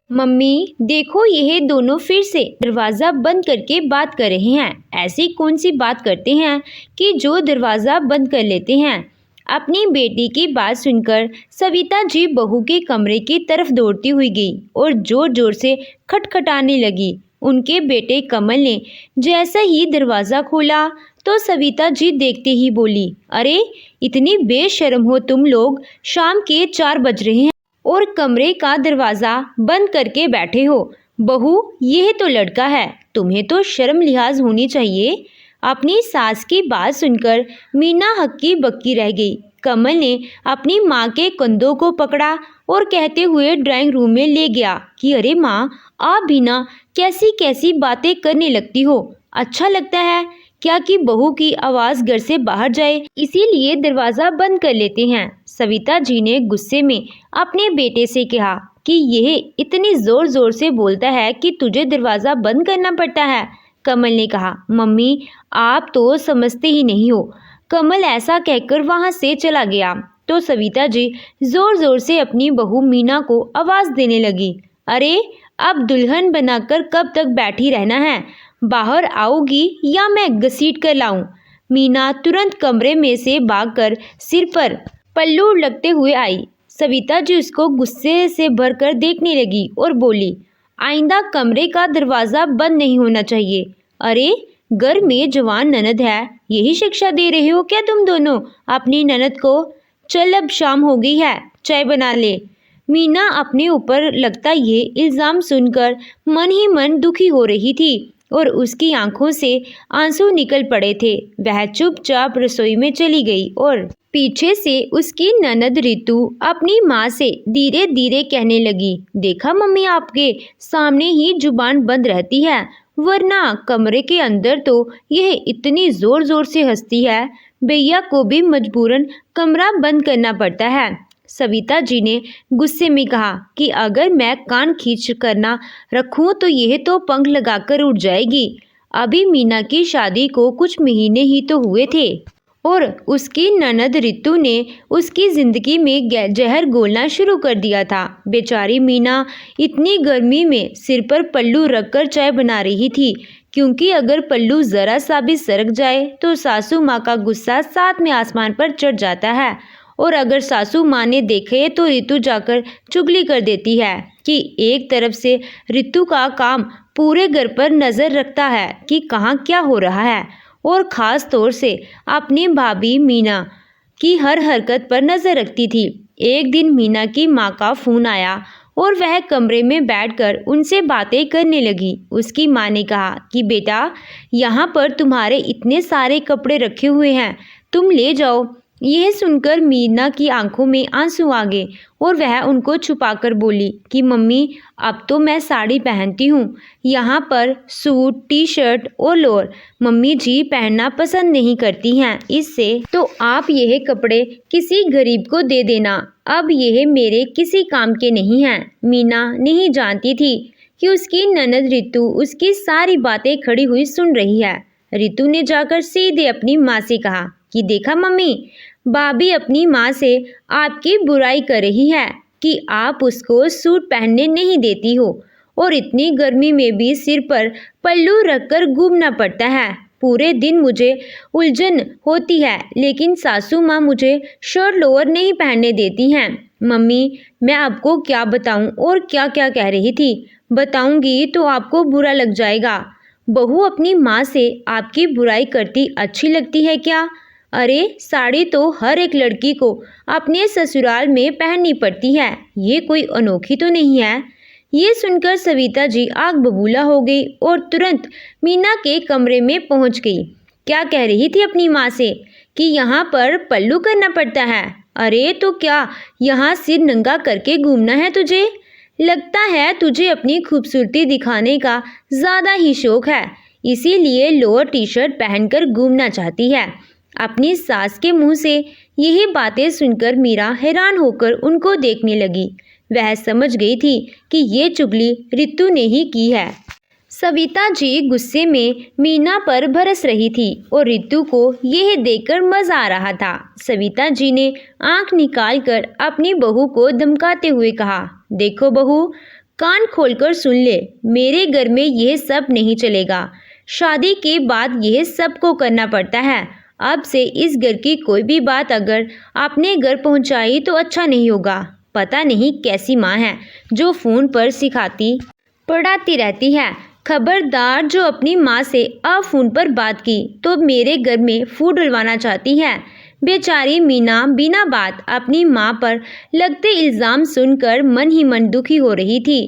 Mummy देखो, यह दोनों फिर से दरवाज़ा बंद करके बात कर रहे हैं। ऐसी कौन सी बात करते हैं कि जो दरवाज़ा बंद कर लेते हैं। अपनी बेटी की बात सुनकर सविता जी बहू के कमरे की तरफ दौड़ती हुई गई और ज़ोर ज़ोर से खटखटाने लगी। उनके बेटे कमल ने जैसा ही दरवाज़ा खोला तो सविता जी देखते ही बोली, अरे इतनी बेशर्म हो तुम लोग, शाम के 4 बज रहे हैं और कमरे का दरवाज़ा बंद करके बैठे हो। बहू, यह तो लड़का है, तुम्हें तो शर्म लिहाज होनी चाहिए। अपनी सास की बात सुनकर मीना हक्की बक्की रह गई। कमल ने अपनी माँ के कंधों को पकड़ा और कहते हुए ड्राइंग रूम में ले गया कि अरे माँ, आप भी ना कैसी कैसी बातें करने लगती हो। अच्छा लगता है क्या कि बहू की आवाज़ घर से बाहर जाए, इसीलिए दरवाज़ा बंद कर लेते हैं। सविता जी ने गुस्से में अपने बेटे से कहा कि यह इतनी ज़ोर ज़ोर से बोलता है कि तुझे दरवाज़ा बंद करना पड़ता है। कमल ने कहा, मम्मी आप तो समझते ही नहीं हो। कमल ऐसा कहकर वहाँ से चला गया तो सविता जी ज़ोर ज़ोर से अपनी बहू मीना को आवाज़ देने लगी, अरे अब दुल्हन बनाकर कब तक बैठी रहना है, बाहर आओगी या मैं घसीट कर लाऊं। मीना तुरंत कमरे में से भागकर सिर पर पल्लू लगते हुए आई। सविता जी उसको गुस्से से भरकर देखने लगी और बोली, आइंदा कमरे का दरवाज़ा बंद नहीं होना चाहिए। अरे घर में जवान ननद है, यही शिक्षा दे रहे हो क्या तुम दोनों अपनी ननद को। चल अब शाम हो गई है, चाय बना ले। मीना अपने ऊपर लगता ये इल्ज़ाम सुनकर मन ही मन दुखी हो रही थी और उसकी आंखों से आंसू निकल पड़े थे। वह चुपचाप रसोई में चली गई और पीछे से उसकी ननद रितु अपनी माँ से धीरे धीरे कहने लगी, देखा मम्मी, आपके सामने ही जुबान बंद रहती है, वरना कमरे के अंदर तो यह इतनी ज़ोर ज़ोर से हंसती है, भैया को भी मजबूरन कमरा बंद करना पड़ता है। सविता जी ने गुस्से में कहा कि अगर मैं कान खींच कर ना रखूं तो यह तो पंख लगाकर उड़ जाएगी। अभी मीना की शादी को कुछ महीने ही तो हुए थे और उसकी ननद रितु ने उसकी ज़िंदगी में जहर घोलना शुरू कर दिया था। बेचारी मीना इतनी गर्मी में सिर पर पल्लू रखकर चाय बना रही थी, क्योंकि अगर पल्लू ज़रा सा भी सरक जाए तो सासू माँ का गुस्सा साथ में आसमान पर चढ़ जाता है और अगर सासू माँ ने देखे तो रितु जाकर चुगली कर देती है कि एक तरफ से रितु का काम पूरे घर पर नज़र रखता है कि कहाँ क्या हो रहा है और ख़ास तौर से अपनी भाभी मीना की हर हरकत पर नज़र रखती थी। एक दिन मीना की माँ का फ़ोन आया और वह कमरे में बैठकर उनसे बातें करने लगी। उसकी माँ ने कहा कि बेटा, यहाँ पर तुम्हारे इतने सारे कपड़े रखे हुए हैं, तुम ले जाओ। यह सुनकर मीना की आंखों में आंसू आ गए और वह उनको छुपाकर बोली कि मम्मी, अब तो मैं साड़ी पहनती हूँ, यहाँ पर सूट, टी शर्ट और लोअर मम्मी जी पहनना पसंद नहीं करती हैं, इससे तो आप यह कपड़े किसी गरीब को दे देना, अब यह मेरे किसी काम के नहीं हैं। मीना नहीं जानती थी कि उसकी ननद रितु उसकी सारी बातें खड़ी हुई सुन रही है। रितु ने जाकर सीधे अपनी माँ से कहा कि देखा मम्मी, भाभी अपनी माँ से आपकी बुराई कर रही है कि आप उसको सूट पहनने नहीं देती हो और इतनी गर्मी में भी सिर पर पल्लू रखकर घूमना पड़ता है। पूरे दिन मुझे उलझन होती है, लेकिन सासू माँ मुझे शर्ट लोअर नहीं पहनने देती हैं। मम्मी, मैं आपको क्या बताऊं और क्या क्या कह रही थी, बताऊंगी तो आपको बुरा लग जाएगा। बहू अपनी माँ से आपकी बुराई करती अच्छी लगती है क्या? अरे साड़ी तो हर एक लड़की को अपने ससुराल में पहननी पड़ती है, ये कोई अनोखी तो नहीं है। ये सुनकर सविता जी आग बबूला हो गई और तुरंत मीना के कमरे में पहुंच गई। क्या कह रही थी अपनी माँ से कि यहाँ पर पल्लू करना पड़ता है? अरे तो क्या यहाँ सिर नंगा करके घूमना है तुझे? लगता है तुझे अपनी खूबसूरती दिखाने का ज़्यादा ही शौक है, इसीलिए लोअर टी शर्ट पहनकर घूमना चाहती है। अपनी सास के मुंह से यही बातें सुनकर मीरा हैरान होकर उनको देखने लगी। वह समझ गई थी कि ये चुगली रितु ने ही की है। सविता जी गुस्से में मीना पर बरस रही थी और रितु को यह देखकर मज़ा आ रहा था। सविता जी ने आंख निकालकर अपनी बहू को धमकाते हुए कहा, देखो बहू, कान खोलकर सुन ले, मेरे घर में यह सब नहीं चलेगा। शादी के बाद यह सबको करना पड़ता है। अब से इस घर की कोई भी बात अगर आपने घर पहुंचाई तो अच्छा नहीं होगा। पता नहीं कैसी माँ है जो फ़ोन पर सिखाती पढ़ाती रहती है। खबरदार, जो अपनी माँ से फ़ोन पर बात की तो मेरे घर में फूट डलवाना चाहती है। बेचारी मीना बिना बात अपनी माँ पर लगते इल्ज़ाम सुनकर मन ही मन दुखी हो रही थी।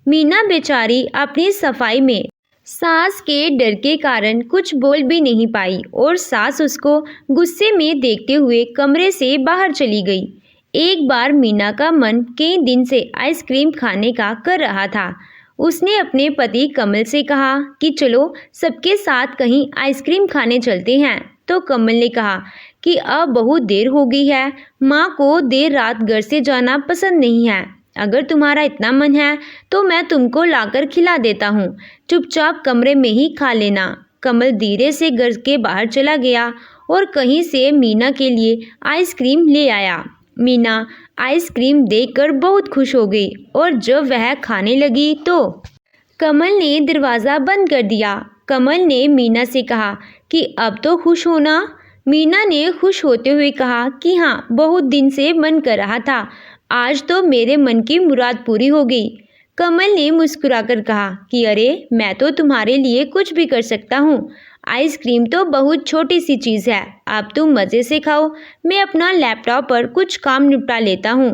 मीना बेचारी अपनी सफाई में सास के डर के कारण कुछ बोल भी नहीं पाई और सास उसको गुस्से में देखते हुए कमरे से बाहर चली गई। एक बार मीना का मन कई दिन से आइसक्रीम खाने का कर रहा था। उसने अपने पति कमल से कहा कि चलो सबके साथ कहीं आइसक्रीम खाने चलते हैं। तो कमल ने कहा कि अब बहुत देर हो गई है, माँ को देर रात घर से जाना पसंद नहीं है। अगर तुम्हारा इतना मन है तो मैं तुमको लाकर खिला देता हूँ, चुपचाप कमरे में ही खा लेना। कमल धीरे से घर के बाहर चला गया और कहीं से मीना के लिए आइसक्रीम ले आया। मीना आइसक्रीम देखकर बहुत खुश हो गई और जब वह खाने लगी तो कमल ने दरवाज़ा बंद कर दिया। कमल ने मीना से कहा कि अब तो खुश हो ना। मीना ने खुश होते हुए कहा कि हाँ, बहुत दिन से मन कर रहा था, आज तो मेरे मन की मुराद पूरी हो गई। कमल ने मुस्कुराकर कहा कि अरे, मैं तो तुम्हारे लिए कुछ भी कर सकता हूँ। आइसक्रीम तो बहुत छोटी सी चीज़ है, अब तुम मज़े से खाओ, मैं अपना लैपटॉप पर कुछ काम निपटा लेता हूँ।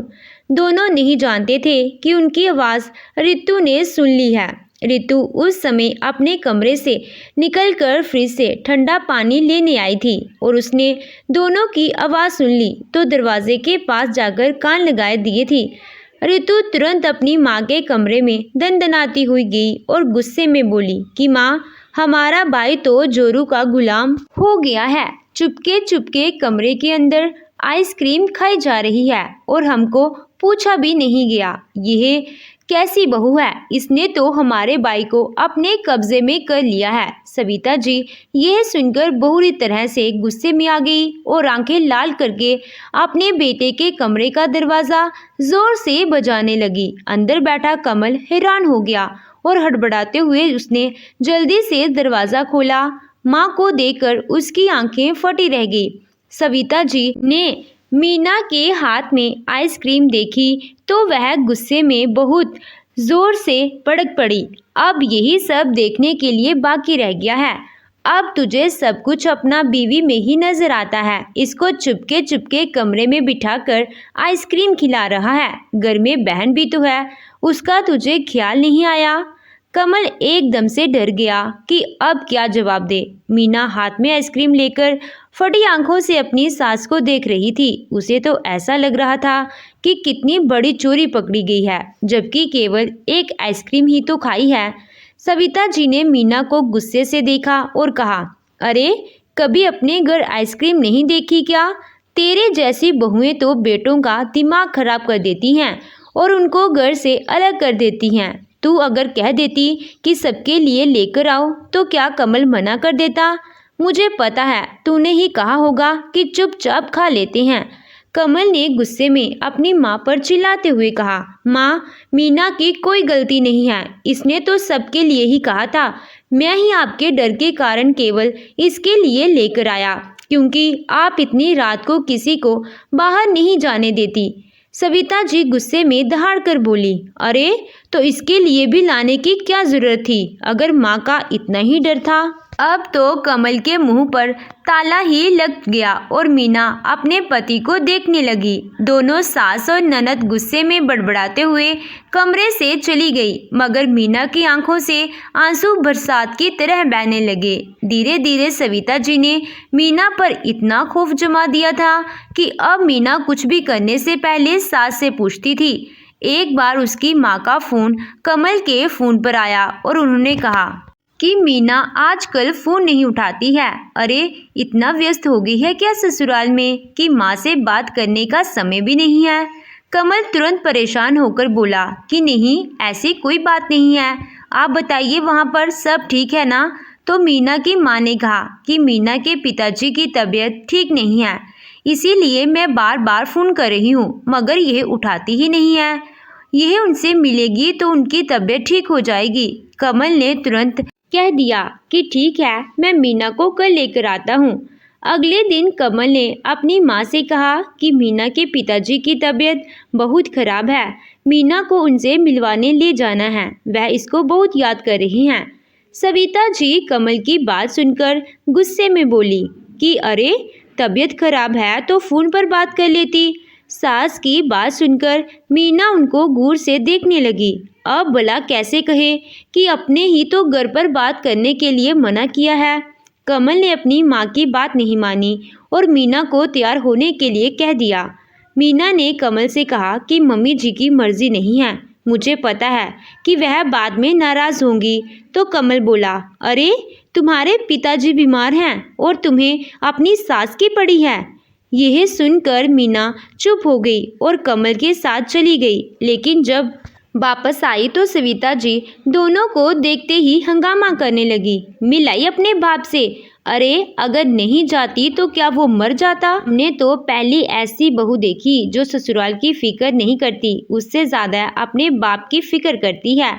दोनों नहीं जानते थे कि उनकी आवाज़ रितु ने सुन ली है। रितु उस समय अपने कमरे से निकलकर फ्रिज से ठंडा पानी लेने आई थी और उसने दोनों की आवाज़ सुन ली तो दरवाजे के पास जाकर कान लगाए दिए थी। रितु तुरंत अपनी माँ के कमरे में दनदनाती हुई गई और गुस्से में बोली कि माँ, हमारा भाई तो जोरू का गुलाम हो गया है। चुपके चुपके कमरे के अंदर आइसक्रीम खाई जा रही है और हमको पूछा भी नहीं गया। यह कैसी बहू है, इसने तो हमारे भाई को अपने कब्जे में कर लिया है। सविता जी यह सुनकर बुरी तरह से गुस्से में आ गई और आंखें लाल करके अपने बेटे के कमरे का दरवाज़ा जोर से बजाने लगी। अंदर बैठा कमल हैरान हो गया और हड़बड़ाते हुए उसने जल्दी से दरवाज़ा खोला। माँ को देखकर उसकी आंखें फटी रह गई। सविता जी ने मीना के हाथ में आइसक्रीम देखी तो वह गुस्से में बहुत ज़ोर से भड़क पड़ी। अब यही सब देखने के लिए बाकी रह गया है। अब तुझे सब कुछ अपना बीवी में ही नज़र आता है। इसको चुपके चुपके कमरे में बिठाकर आइसक्रीम खिला रहा है। घर में बहन भी तो है, उसका तुझे ख्याल नहीं आया। कमल एकदम से डर गया कि अब क्या जवाब दे। मीना हाथ में आइसक्रीम लेकर फटी आंखों से अपनी सास को देख रही थी। उसे तो ऐसा लग रहा था कि कितनी बड़ी चोरी पकड़ी गई है, जबकि केवल एक आइसक्रीम ही तो खाई है। सविता जी ने मीना को गुस्से से देखा और कहा, अरे, कभी अपने घर आइसक्रीम नहीं देखी क्या? तेरे जैसी बहुएं तो बेटों का दिमाग खराब कर देती हैं और उनको घर से अलग कर देती हैं। तू अगर कह देती कि सबके लिए लेकर आओ तो क्या कमल मना कर देता? मुझे पता है तूने ही कहा होगा कि चुपचाप खा लेते हैं। कमल ने गुस्से में अपनी माँ पर चिल्लाते हुए कहा, माँ, मीना की कोई गलती नहीं है, इसने तो सबके लिए ही कहा था। मैं ही आपके डर के कारण केवल इसके लिए लेकर आया, क्योंकि आप इतनी रात को किसी को बाहर नहीं जाने देती। सविता जी गुस्से में दहाड़ कर बोली, अरे, तो इसके लिए भी लाने की क्या जरूरत थी, अगर माँ का इतना ही डर था। अब तो कमल के मुंह पर ताला ही लग गया और मीना अपने पति को देखने लगी। दोनों सास और ननद गुस्से में बड़बड़ाते हुए कमरे से चली गई, मगर मीना की आंखों से आंसू बरसात की तरह बहने लगे। धीरे धीरे सविता जी ने मीना पर इतना खौफ जमा दिया था कि अब मीना कुछ भी करने से पहले सास से पूछती थी। एक बार उसकी माँ का फ़ोन कमल के फ़ोन पर आया और उन्होंने कहा कि मीना आजकल फ़ोन नहीं उठाती है। अरे, इतना व्यस्त हो गई है क्या ससुराल में कि माँ से बात करने का समय भी नहीं है? कमल तुरंत परेशान होकर बोला कि नहीं, ऐसी कोई बात नहीं है, आप बताइए वहाँ पर सब ठीक है ना? तो मीना की माँ ने कहा कि मीना के पिताजी की तबीयत ठीक नहीं है, इसीलिए मैं बार बार फ़ोन कर रही हूँ, मगर यह उठाती ही नहीं है। यह उनसे मिलेगी तो उनकी तबीयत ठीक हो जाएगी। कमल ने तुरंत कह दिया कि ठीक है, मैं मीना को कल लेकर आता हूँ। अगले दिन कमल ने अपनी माँ से कहा कि मीना के पिताजी की तबीयत बहुत खराब है, मीना को उनसे मिलवाने ले जाना है, वह इसको बहुत याद कर रही हैं। सविता जी कमल की बात सुनकर गुस्से में बोली कि अरे, तबीयत खराब है तो फ़ोन पर बात कर लेती। सास की बात सुनकर मीना उनको घूर से देखने लगी। अब भला कैसे कहे कि अपने ही तो घर पर बात करने के लिए मना किया है। कमल ने अपनी माँ की बात नहीं मानी और मीना को तैयार होने के लिए कह दिया। मीना ने कमल से कहा कि मम्मी जी की मर्जी नहीं है, मुझे पता है कि वह बाद में नाराज़ होंगी। तो कमल बोला, अरे, तुम्हारे पिताजी बीमार हैं और तुम्हें अपनी सास की पड़ी है। यह सुनकर मीना चुप हो गई और कमल के साथ चली गई। लेकिन जब वापस आई तो सविता जी दोनों को देखते ही हंगामा करने लगी। मिलाई अपने बाप से, अरे, अगर नहीं जाती तो क्या वो मर जाता। हमने तो पहली ऐसी बहू देखी जो ससुराल की फिक्र नहीं करती, उससे ज़्यादा अपने बाप की फिक्र करती है।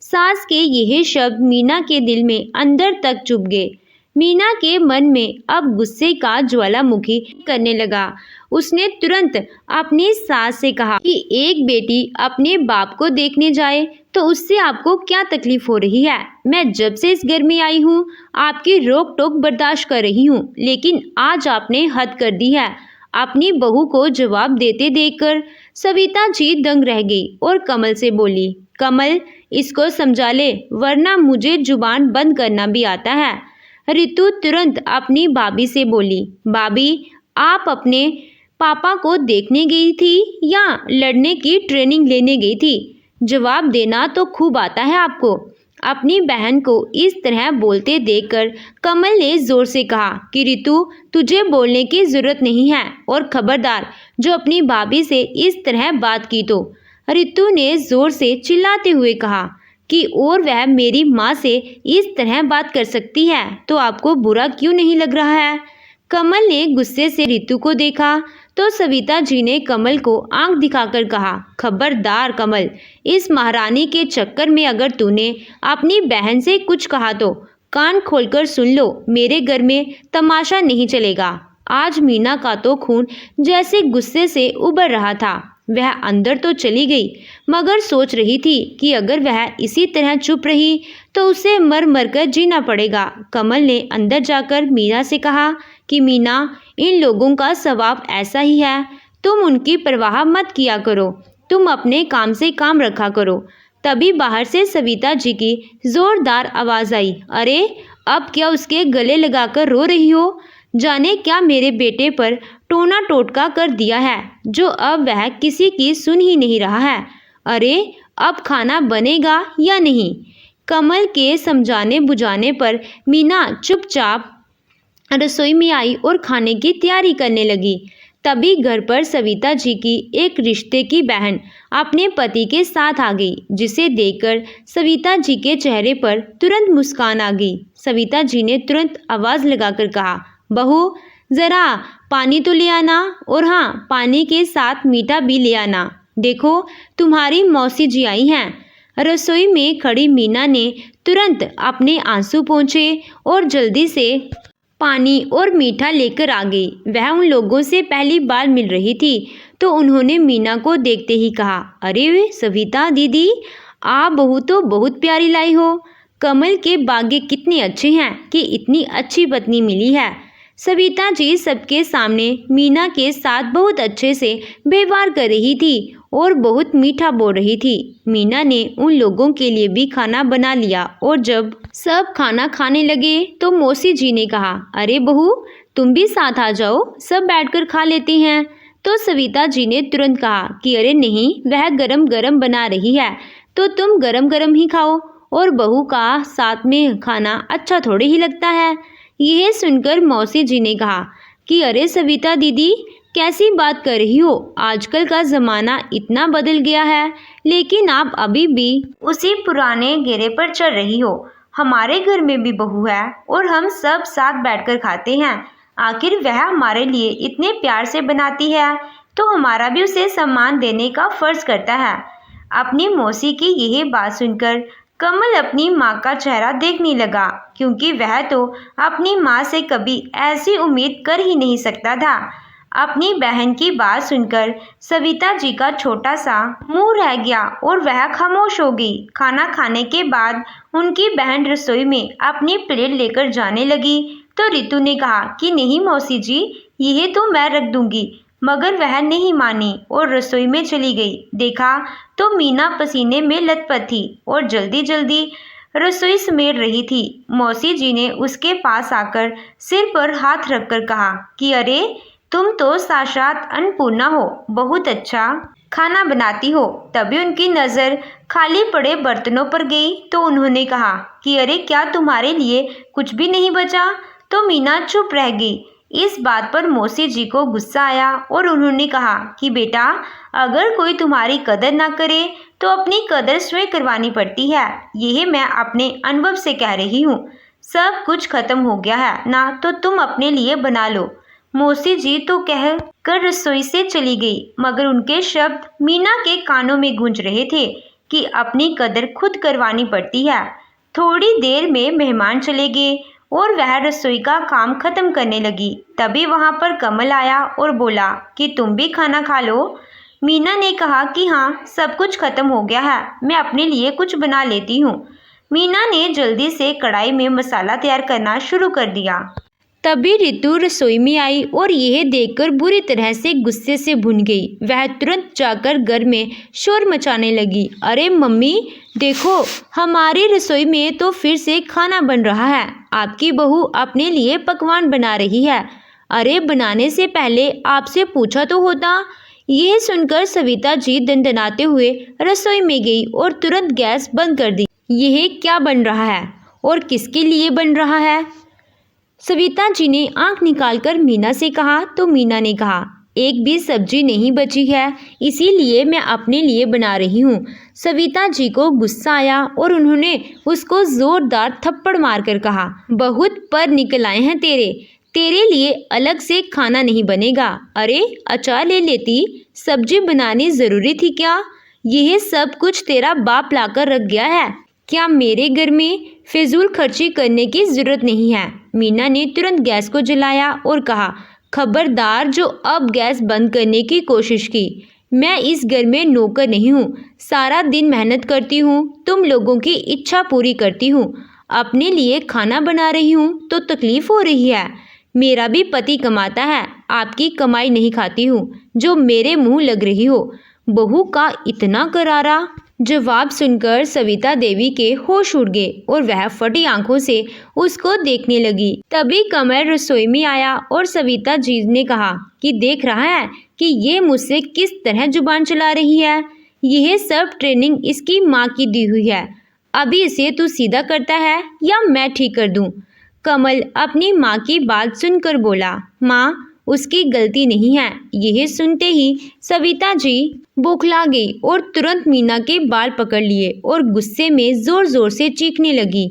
सास के यह शब्द मीना के दिल में अंदर तक चुभ गए। मीना के मन में अब गुस्से का ज्वालामुखी करने लगा। उसने तुरंत अपनी सास से कहा कि एक बेटी अपने बाप को देखने जाए तो उससे आपको क्या तकलीफ हो रही है। मैं जब से इस घर में आई हूँ आपकी रोक टोक बर्दाश्त कर रही हूँ, लेकिन आज आपने हद कर दी है। अपनी बहू को जवाब देते देखकर सविता जी दंग रह गई और कमल से बोली, कमल, इसको समझा ले वरना मुझे जुबान बंद करना भी आता है। रितु तुरंत अपनी भाभी से बोली, भाभी, आप अपने पापा को देखने गई थी या लड़ने की ट्रेनिंग लेने गई थी? जवाब देना तो खूब आता है आपको। अपनी बहन को इस तरह बोलते देखकर कमल ने जोर से कहा कि रितु, तुझे बोलने की जरूरत नहीं है और खबरदार जो अपनी भाभी से इस तरह बात की तो। रितु ने जोर से चिल्लाते हुए कहा कि और वह मेरी माँ से इस तरह बात कर सकती है तो आपको बुरा क्यों नहीं लग रहा है। कमल ने गुस्से से रितु को देखा तो सविता जी ने कमल को आंख दिखाकर कहा, खबरदार कमल, इस महारानी के चक्कर में अगर तूने अपनी बहन से कुछ कहा तो कान खोलकर सुन लो, मेरे घर में तमाशा नहीं चलेगा। आज मीना का तो खून जैसे गुस्से से उबर रहा था। वह अंदर तो चली गई मगर सोच रही थी कि अगर वह इसी तरह चुप रही तो उसे मर मर कर जीना पड़ेगा। कमल ने अंदर जाकर मीना से कहा कि मीना, इन लोगों का स्वभाव ऐसा ही है, तुम उनकी परवाह मत किया करो, तुम अपने काम से काम रखा करो। तभी बाहर से सविता जी की जोरदार आवाज़ आई, अरे, अब क्या उसके गले लगाकर रो रही हो? जाने क्या मेरे बेटे पर टोना टोटका कर दिया है जो अब वह किसी की सुन ही नहीं रहा है। अरे, अब खाना बनेगा या नहीं? कमल के समझाने बुझाने पर मीना चुपचाप रसोई में आई और खाने की तैयारी करने लगी। तभी घर पर सविता जी की एक रिश्ते की बहन अपने पति के साथ आ गई, जिसे देखकर सविता जी के चेहरे पर तुरंत मुस्कान आ गई। सविता जी ने तुरंत आवाज़ लगाकर कहा, बहू, ज़रा पानी तो ले आना, और हाँ, पानी के साथ मीठा भी ले आना। देखो, तुम्हारी मौसी जी आई हैं। रसोई में खड़ी मीना ने तुरंत अपने आंसू पोंछे और जल्दी से पानी और मीठा लेकर आ गई। वह उन लोगों से पहली बार मिल रही थी तो उन्होंने मीना को देखते ही कहा, अरे सविता दीदी, आप बहू तो बहुत प्यारी लाई हो। कमल के भाग्य कितने अच्छे हैं कि इतनी अच्छी पत्नी मिली है। सविता जी सबके सामने मीना के साथ बहुत अच्छे से व्यवहार कर रही थी और बहुत मीठा बोल रही थी। मीना ने उन लोगों के लिए भी खाना बना लिया और जब सब खाना खाने लगे तो मौसी जी ने कहा, अरे बहू, तुम भी साथ आ जाओ, सब बैठकर खा लेते हैं। तो सविता जी ने तुरंत कहा कि अरे नहीं, वह गरम गरम बना रही है तो तुम गरम गरम ही खाओ, और बहू का साथ में खाना अच्छा थोड़े ही लगता है। यह सुनकर मौसी जी ने कहा कि अरे सविता दीदी, कैसी बात कर रही हो? आजकल का ज़माना इतना बदल गया है, लेकिन आप अभी भी उसी पुराने घेरे पर चल रही हो। हमारे घर में भी बहू है और हम सब साथ बैठकर खाते हैं। आखिर वह हमारे लिए इतने प्यार से बनाती है तो हमारा भी उसे सम्मान देने का फ़र्ज़ करता है। अपनी मौसी की यह बात सुनकर कमल अपनी माँ का चेहरा देखने लगा, क्योंकि वह तो अपनी माँ से कभी ऐसी उम्मीद कर ही नहीं सकता था। अपनी बहन की बात सुनकर सविता जी का छोटा सा मुंह रह गया और वह खामोश हो गई। खाना खाने के बाद उनकी बहन रसोई में अपनी प्लेट लेकर जाने लगी तो रितु ने कहा कि नहीं मौसी जी, यह तो मैं रख दूंगी, मगर वह नहीं मानी और रसोई में चली गई। देखा तो मीना पसीने में लथपथ थी और जल्दी जल्दी रसोई समेट रही थी। मौसी जी ने उसके पास आकर सिर पर हाथ रखकर कहा कि अरे तुम तो साक्षात अन्नपूर्णा हो, बहुत अच्छा खाना बनाती हो। तभी उनकी नज़र खाली पड़े बर्तनों पर गई तो उन्होंने कहा कि अरे क्या तुम्हारे लिए कुछ भी नहीं बचा? तो मीना चुप रह गई। इस बात पर मौसी जी को गुस्सा आया और उन्होंने कहा कि बेटा, अगर कोई तुम्हारी कदर ना करे तो अपनी कदर स्वयं करवानी पड़ती है। यह मैं अपने अनुभव से कह रही हूँ। सब कुछ खत्म हो गया है ना, तो तुम अपने लिए बना लो। मौसी जी तो कह कर रसोई से चली गई, मगर उनके शब्द मीना के कानों में गूंज रहे थे कि अपनी कदर खुद करवानी पड़ती है। थोड़ी देर में मेहमान चले गए और वह रसोई का काम खत्म करने लगी। तभी वहां पर कमल आया और बोला कि तुम भी खाना खा लो। मीना ने कहा कि हाँ, सब कुछ खत्म हो गया है, मैं अपने लिए कुछ बना लेती हूँ। मीना ने जल्दी से कढ़ाई में मसाला तैयार करना शुरू कर दिया। तभी रितु रसोई में आई और यह देखकर बुरी तरह से गुस्से से भुन गई। वह तुरंत जाकर घर में शोर मचाने लगी। अरे मम्मी देखो, हमारी रसोई में तो फिर से खाना बन रहा है। आपकी बहू अपने लिए पकवान बना रही है। अरे बनाने से पहले आपसे पूछा तो होता। यह सुनकर सविता जी दंदनाते हुए रसोई में गई और तुरंत गैस बंद कर दी। यह क्या बन रहा है और किसके लिए बन रहा है? सविता जी ने आंख निकालकर मीना से कहा तो मीना ने कहा एक भी सब्जी नहीं बची है, इसीलिए मैं अपने लिए बना रही हूँ। सविता जी को गुस्सा आया और उन्होंने उसको जोरदार थप्पड़ मारकर कहा, बहुत पर निकल आए हैं तेरे लिए अलग से खाना नहीं बनेगा। अरे अचार ले लेती, सब्जी बनानी जरूरी थी क्या? यह सब कुछ तेरा बाप लाकर रख गया है क्या? मेरे घर में फिजूल खर्ची करने की जरूरत नहीं है। मीना ने तुरंत गैस को जलाया और कहा, खबरदार जो अब गैस बंद करने की कोशिश की। मैं इस घर में नौकर नहीं हूँ, सारा दिन मेहनत करती हूँ, तुम लोगों की इच्छा पूरी करती हूँ। अपने लिए खाना बना रही हूँ तो तकलीफ हो रही है। मेरा भी पति कमाता है, आपकी कमाई नहीं खाती हूँ जो मेरे मुंह लग रही हो। बहू का इतना करारा जवाब सुनकर सविता देवी के होश उड़ गए और वह फटी आंखों से उसको देखने लगी। तभी कमल रसोई में आया और सविता जी ने कहा कि देख रहा है कि ये मुझसे किस तरह जुबान चला रही है। यह सब ट्रेनिंग इसकी माँ की दी हुई है। अभी इसे तू सीधा करता है या मैं ठीक कर दूं? कमल अपनी माँ की बात सुनकर बोला, माँ उसकी गलती नहीं है। यह सुनते ही सविता जी बौखला गई और तुरंत मीना के बाल पकड़ लिए और गुस्से में जोर जोर से चीखने लगी।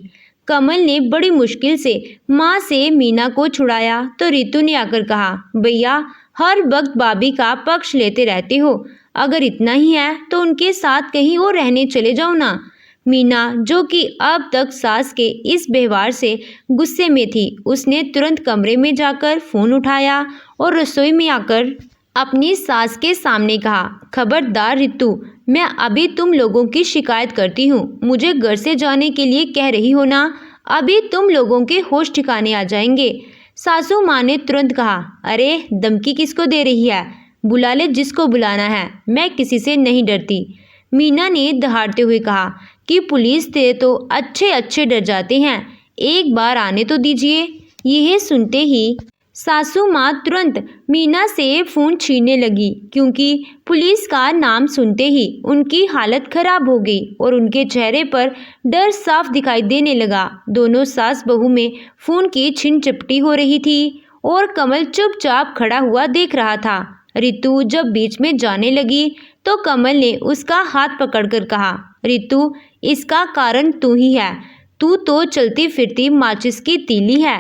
कमल ने बड़ी मुश्किल से माँ से मीना को छुड़ाया तो रितु ने आकर कहा, भैया हर वक्त भाभी का पक्ष लेते रहते हो, अगर इतना ही है तो उनके साथ कहीं और रहने चले जाओ ना। मीना, जो कि अब तक सास के इस व्यवहार से गुस्से में थी, उसने तुरंत कमरे में जाकर फ़ोन उठाया और रसोई में आकर अपनी सास के सामने कहा, खबरदार रितु, मैं अभी तुम लोगों की शिकायत करती हूँ। मुझे घर से जाने के लिए कह रही हो ना, अभी तुम लोगों के होश ठिकाने आ जाएंगे। सासू माँ ने तुरंत कहा, अरे धमकी किसको दे रही है? बुला ले जिसको बुलाना है, मैं किसी से नहीं डरती। मीना ने दहाड़ते हुए कहा कि पुलिस से तो अच्छे डर जाते हैं, एक बार आने तो दीजिए। यह सुनते ही सासू माँ तुरंत मीना से फ़ोन छीनने लगी, क्योंकि पुलिस का नाम सुनते ही उनकी हालत खराब हो गई और उनके चेहरे पर डर साफ दिखाई देने लगा। दोनों सास बहू में फ़ोन की छिन चपटी हो रही थी और कमल चुपचाप खड़ा हुआ देख रहा था। रितु जब बीच में जाने लगी तो कमल ने उसका हाथ पकड़कर कहा, रितु, इसका कारण तू ही है। तू तो चलती फिरती माचिस की तीली है।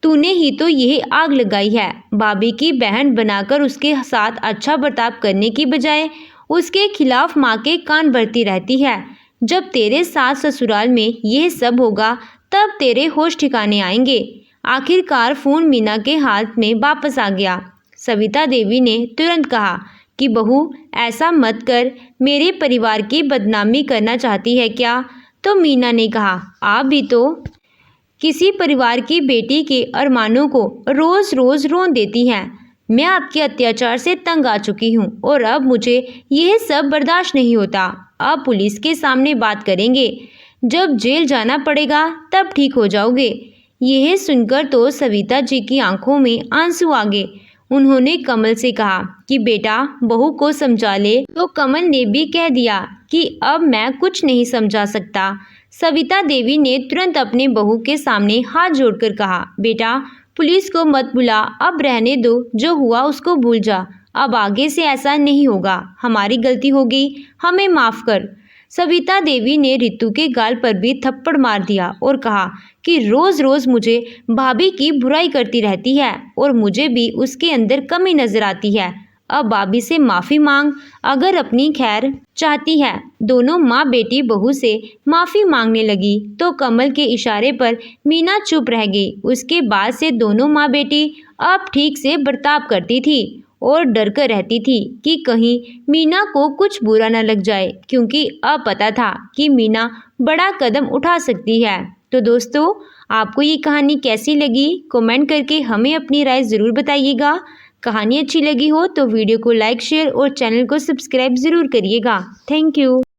तूने ही तो यह आग लगाई है। भाभी की बहन बनाकर उसके साथ अच्छा बर्ताव करने की बजाय उसके खिलाफ माँ के कान भरती रहती है। जब तेरे सास ससुराल में यह सब होगा तब तेरे होश ठिकाने आएंगे। आखिरकार फ़ोन मीना के हाथ में वापस आ गया। सविता देवी ने तुरंत कहा कि बहू, ऐसा मत कर, मेरे परिवार की बदनामी करना चाहती है क्या? तो मीना ने कहा, आप भी तो किसी परिवार की बेटी के अरमानों को रोज़ रोज़ रोन देती हैं। मैं आपके अत्याचार से तंग आ चुकी हूँ और अब मुझे यह सब बर्दाश्त नहीं होता। अब पुलिस के सामने बात करेंगे, जब जेल जाना पड़ेगा तब ठीक हो जाओगे। यह सुनकर तो सविता जी की आंखों में आंसू आ गए। उन्होंने कमल से कहा कि बेटा, बहू को समझा ले। तो कमल ने भी कह दिया कि अब मैं कुछ नहीं समझा सकता। सविता देवी ने तुरंत अपने बहू के सामने हाथ जोड़कर कहा, बेटा, पुलिस को मत बुला, अब रहने दो, जो हुआ उसको भूल जा। अब आगे से ऐसा नहीं होगा। हमारी गलती हो गई, हमें माफ़ कर। सविता देवी ने रितु के गाल पर भी थप्पड़ मार दिया और कहा कि रोज़ रोज़ मुझे भाभी की बुराई करती रहती है और मुझे भी उसके अंदर कमी नज़र आती है। अब भाभी से माफ़ी मांग, अगर अपनी खैर चाहती है। दोनों माँ बेटी बहू से माफ़ी मांगने लगी तो कमल के इशारे पर मीना चुप रह गई। उसके बाद से दोनों माँ बेटी अब ठीक से बर्ताव करती थी और डर कर रहती थी कि कहीं मीना को कुछ बुरा न लग जाए, क्योंकि अब पता था कि मीना बड़ा कदम उठा सकती है। तो दोस्तों, आपको ये कहानी कैसी लगी? कमेंट करके हमें अपनी राय ज़रूर बताइएगा। कहानी अच्छी लगी हो तो वीडियो को लाइक, शेयर और चैनल को सब्सक्राइब ज़रूर करिएगा। Thank you.